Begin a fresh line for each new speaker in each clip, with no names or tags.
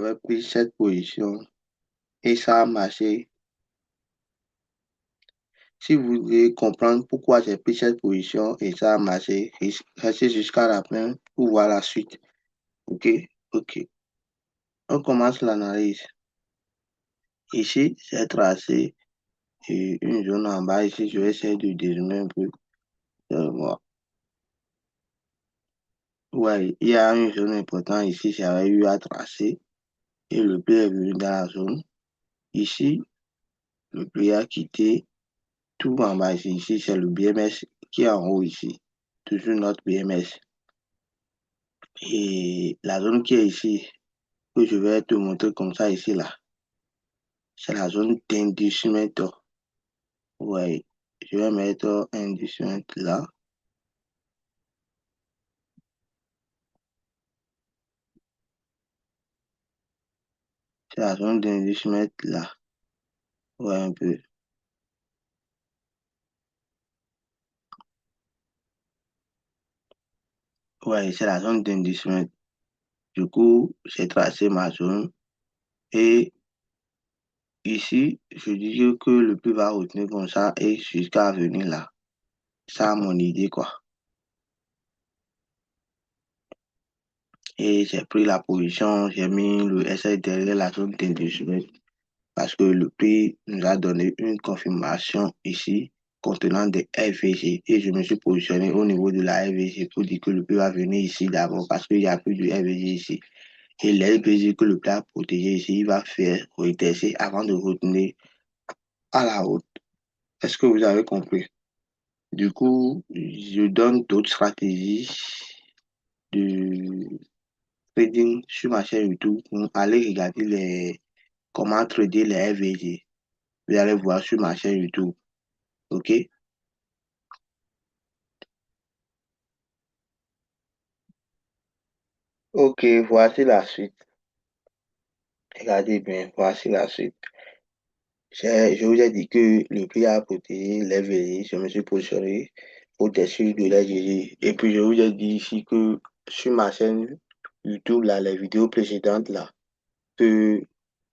J'avais pris cette position et ça a marché. Si vous voulez comprendre pourquoi j'ai pris cette position et ça a marché, restez jusqu'à la fin pour voir la suite. OK? OK. On commence l'analyse. Ici, j'ai tracé une zone en bas. Ici, je vais essayer de dézoomer un peu. Voir. Ouais, il y a une zone importante ici, j'avais eu à tracer et le prix est venu dans la zone. Ici, le prix a quitté tout en bas ici. Ici, c'est le BMS qui est en haut ici. Toujours notre BMS. Et la zone qui est ici, que je vais te montrer comme ça ici, là, c'est la zone d'inducement. Ouais, je vais mettre inducement là. C'est la zone d'inducement là. Ouais, un peu. Ouais, c'est la zone d'inducement. Du coup, j'ai tracé ma zone. Et ici, je dis que le prix va retenir comme ça et jusqu'à venir là. Ça, mon idée, quoi. Et j'ai pris la position, j'ai mis le SL derrière la zone d'inducement parce que le prix nous a donné une confirmation ici contenant des FVG et je me suis positionné au niveau de la FVG pour dire que le prix va venir ici d'abord parce qu'il n'y a plus de FVG ici. Et les FVG que le prix a protégé ici, il va faire retester avant de retenir à la haute. Est-ce que vous avez compris? Du coup, je donne d'autres stratégies de trading sur ma chaîne YouTube pour aller regarder comment trader les FVG. Vous allez voir sur ma chaîne YouTube. OK? OK, voici la suite. Regardez bien, voici la suite. Je vous ai dit que le prix a protégé les FVG. Je me suis positionné au-dessus de les FVG. Et puis, je vous ai dit ici que sur ma chaîne YouTube, là, les vidéos précédentes, là, que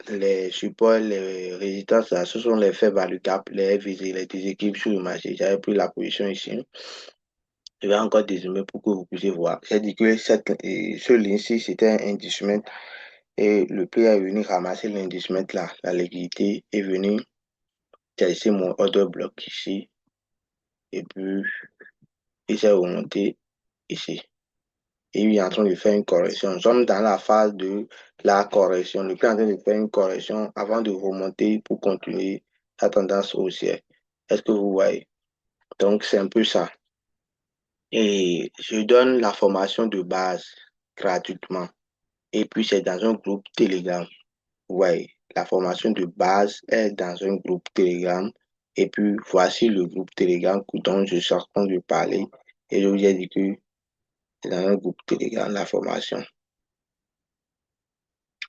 les supports, les résistances, là, ce sont les faibles à le cap, les FVG, les déséquilibres sur le marché. J'avais pris la position ici. Je vais encore dézoomer pour que vous puissiez voir. J'ai dit que ce ligne-ci, c'était un inducement et le prix est venu ramasser l'inducement là. La liquidité est venue tester mon order bloc ici et puis il s'est remonté ici. Et il est en train de faire une correction. Nous sommes dans la phase de la correction. Le prix est en train de faire une correction avant de remonter pour continuer la tendance haussière. Est-ce que vous voyez? Donc, c'est un peu ça. Et je donne la formation de base gratuitement. Et puis, c'est dans un groupe Telegram. Ouais, la formation de base est dans un groupe Telegram. Et puis, voici le groupe Telegram dont je suis en train de parler. Et je vous ai dit que c'est dans un groupe Telegram, la formation.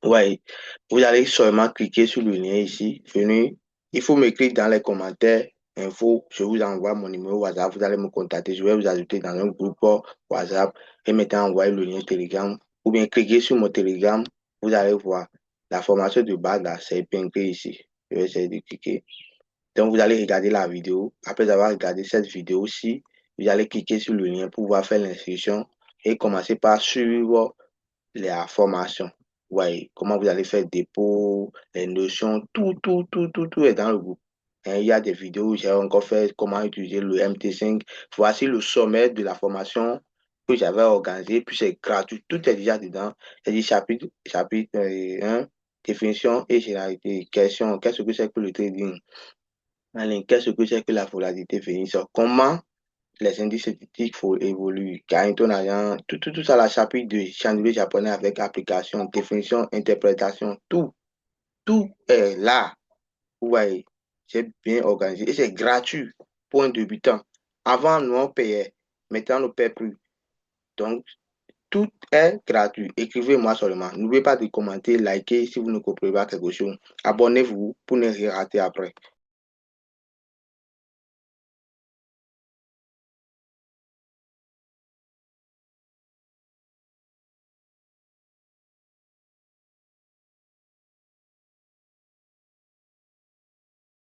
Ouais, vous allez seulement cliquer sur le lien ici. Venez. Il faut m'écrire dans les commentaires. Info, je vous envoie mon numéro WhatsApp. Vous allez me contacter. Je vais vous ajouter dans un groupe WhatsApp et maintenant envoyer le lien Telegram. Ou bien cliquez sur mon Telegram. Vous allez voir la formation de base là, c'est épinglé ici. Je vais essayer de cliquer. Donc, vous allez regarder la vidéo. Après avoir regardé cette vidéo-ci, vous allez cliquer sur le lien pour pouvoir faire l'inscription et commencer par suivre la formation. Ouais, comment vous allez faire le dépôt, les notions, tout est dans le groupe. Il y a des vidéos, j'ai encore fait comment utiliser le MT5. Voici le sommet de la formation que j'avais organisé, puis c'est gratuit, tout est déjà dedans. C'est dit chapitre 1, définition et généralité. Question, qu'est-ce que c'est que le trading? Allez, qu'est-ce que c'est que la volatilité finisseur? Comment les indices statistiques évoluent, car ton agent, tout ça, la chapitre de chandelier japonais avec application, définition, interprétation, tout est là. Vous voyez, c'est bien organisé et c'est gratuit pour un débutant. Avant, nous on payait, maintenant on ne paie plus. Donc, tout est gratuit. Écrivez-moi seulement. N'oubliez pas de commenter, liker si vous ne comprenez pas quelque chose. Abonnez-vous pour ne rien rater après.